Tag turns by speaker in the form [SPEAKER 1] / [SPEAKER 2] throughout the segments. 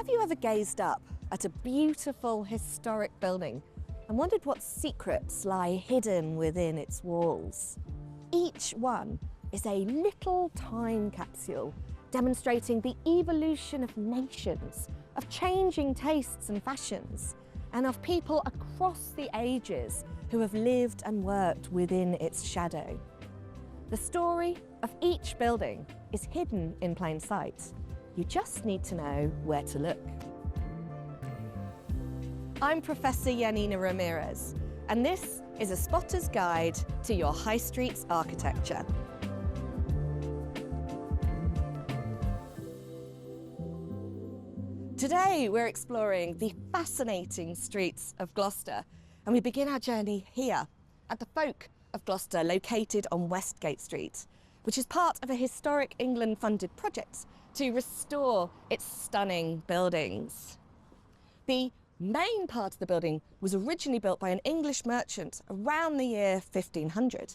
[SPEAKER 1] Have you ever gazed up at a beautiful historic building and wondered what secrets lie hidden within its walls? Each one is a little time capsule demonstrating the evolution of nations, of changing tastes and fashions, and of people across the ages who have lived and worked within its shadow. The story of each building is hidden in plain sight. You just need to know where to look. I'm Professor Janina Ramirez, and this is a spotter's guide to your high street's architecture. Today we're exploring the fascinating streets of Gloucester, and we begin our journey here at the Folk of Gloucester, located on Westgate Street, which is part of a historic England-funded project to restore its stunning buildings. The main part of the building was originally built by an English merchant around the year 1500.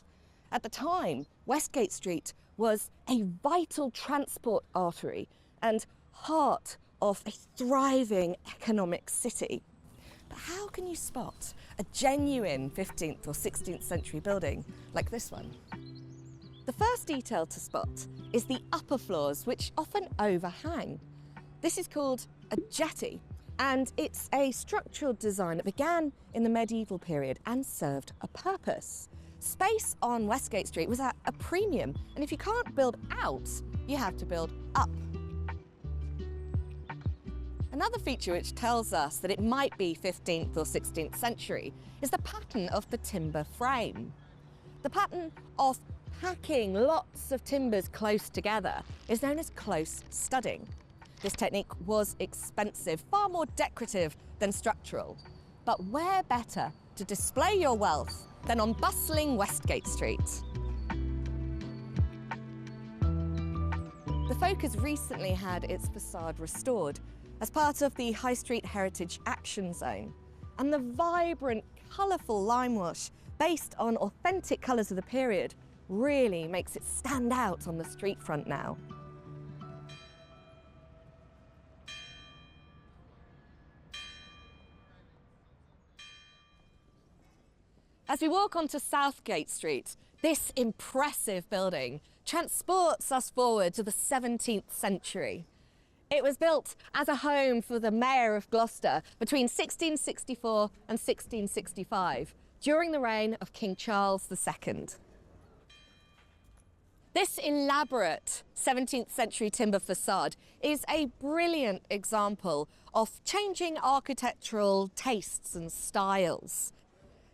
[SPEAKER 1] At the time, Westgate Street was a vital transport artery and heart of a thriving economic city. But how can you spot a genuine 15th or 16th century building like this one? The first detail to spot is the upper floors, which often overhang. This is called a jetty, and it's a structural design that began in the medieval period and served a purpose. Space on Westgate Street was at a premium, and if you can't build out, you have to build up. Another feature which tells us that it might be 15th or 16th century is the pattern of the timber frame. The pattern of packing lots of timbers close together is known as close studding. This technique was expensive, far more decorative than structural. But where better to display your wealth than on bustling Westgate Street? The Folk has recently had its facade restored as part of the High Street Heritage Action Zone. And the vibrant, colourful lime wash, based on authentic colours of the period, really makes it stand out on the street front now. As we walk onto Southgate Street, this impressive building transports us forward to the 17th century. It was built as a home for the Mayor of Gloucester between 1664 and 1665, during the reign of King Charles II. This elaborate 17th century timber facade is a brilliant example of changing architectural tastes and styles.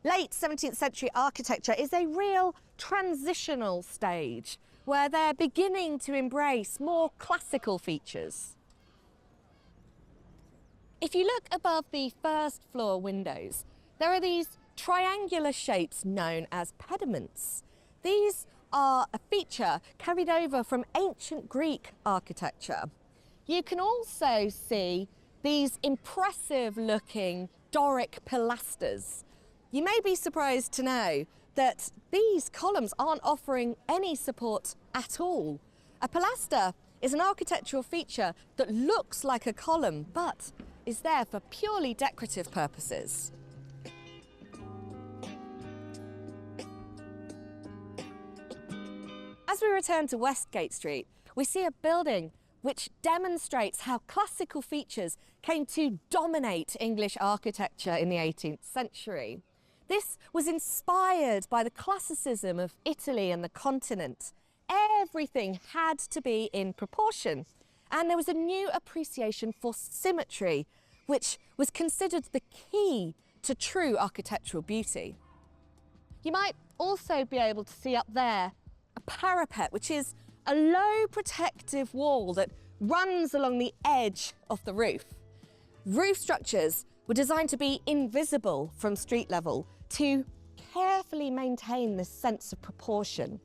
[SPEAKER 1] Late 17th century architecture is a real transitional stage where they're beginning to embrace more classical features. If you look above the first floor windows, there are these triangular shapes known as pediments. These are a feature carried over from ancient Greek architecture. You can also see these impressive looking Doric pilasters. You may be surprised to know that these columns aren't offering any support at all. A pilaster is an architectural feature that looks like a column, but is there for purely decorative purposes. As we return to Westgate Street, we see a building which demonstrates how classical features came to dominate English architecture in the 18th century. This was inspired by the classicism of Italy and the continent. Everything had to be in proportion, and there was a new appreciation for symmetry, which was considered the key to true architectural beauty. You might also be able to see up there a parapet, which is a low protective wall that runs along the edge of the roof. Roof structures were designed to be invisible from street level to carefully maintain this sense of proportion.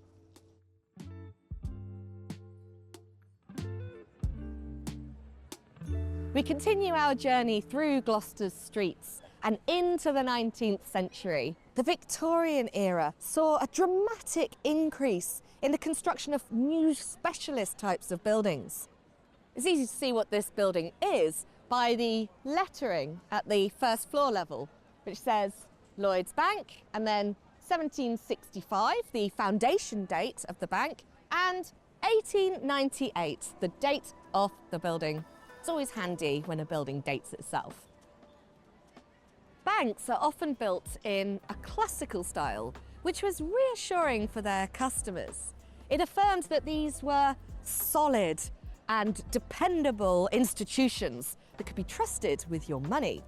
[SPEAKER 1] We continue our journey through Gloucester's streets and into the 19th century. The Victorian era saw a dramatic increase in the construction of new specialist types of buildings. It's easy to see what this building is by the lettering at the first floor level, which says Lloyd's Bank, and then 1765, the foundation date of the bank, and 1898, the date of the building. It's always handy when a building dates itself. Banks are often built in a classical style, which was reassuring for their customers. It affirmed that these were solid and dependable institutions that could be trusted with your money.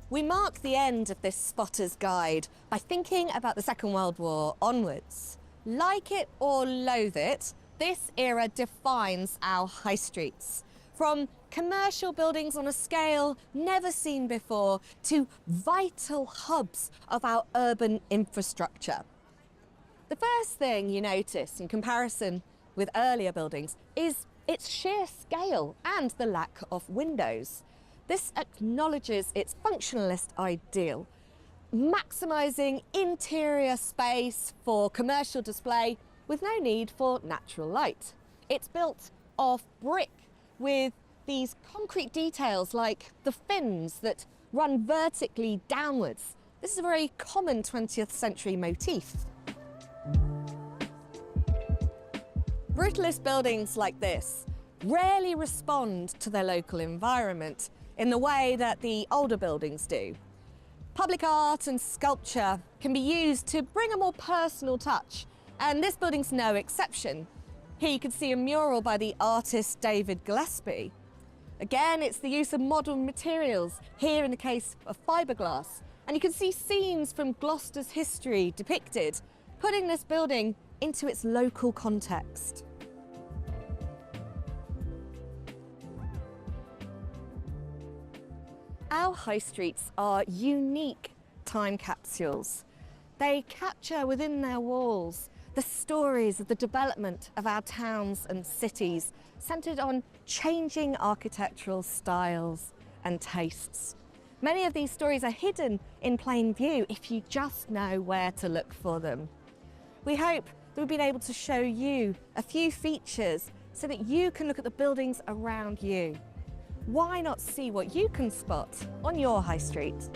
[SPEAKER 1] We mark the end of this spotter's guide by thinking about the Second World War onwards. Like it or loathe it, this era defines our high streets. From commercial buildings on a scale never seen before to vital hubs of our urban infrastructure. The first thing you notice in comparison with earlier buildings is its sheer scale and the lack of windows. This acknowledges its functionalist ideal, maximising interior space for commercial display with no need for natural light. It's built of brick with these concrete details like the fins that run vertically downwards. This is a very common 20th century motif. Brutalist buildings like this rarely respond to their local environment in the way that the older buildings do. Public art and sculpture can be used to bring a more personal touch, and this building's no exception. Here you can see a mural by the artist David Gillespie. Again, it's the use of modern materials, here in the case of fiberglass, and you can see scenes from Gloucester's history depicted, putting this building into its local context. Our high streets are unique time capsules. They capture within their walls the stories of the development of our towns and cities, centred on changing architectural styles and tastes. Many of these stories are hidden in plain view if you just know where to look for them. We hope that we've been able to show you a few features so that you can look at the buildings around you. Why not see what you can spot on your high street?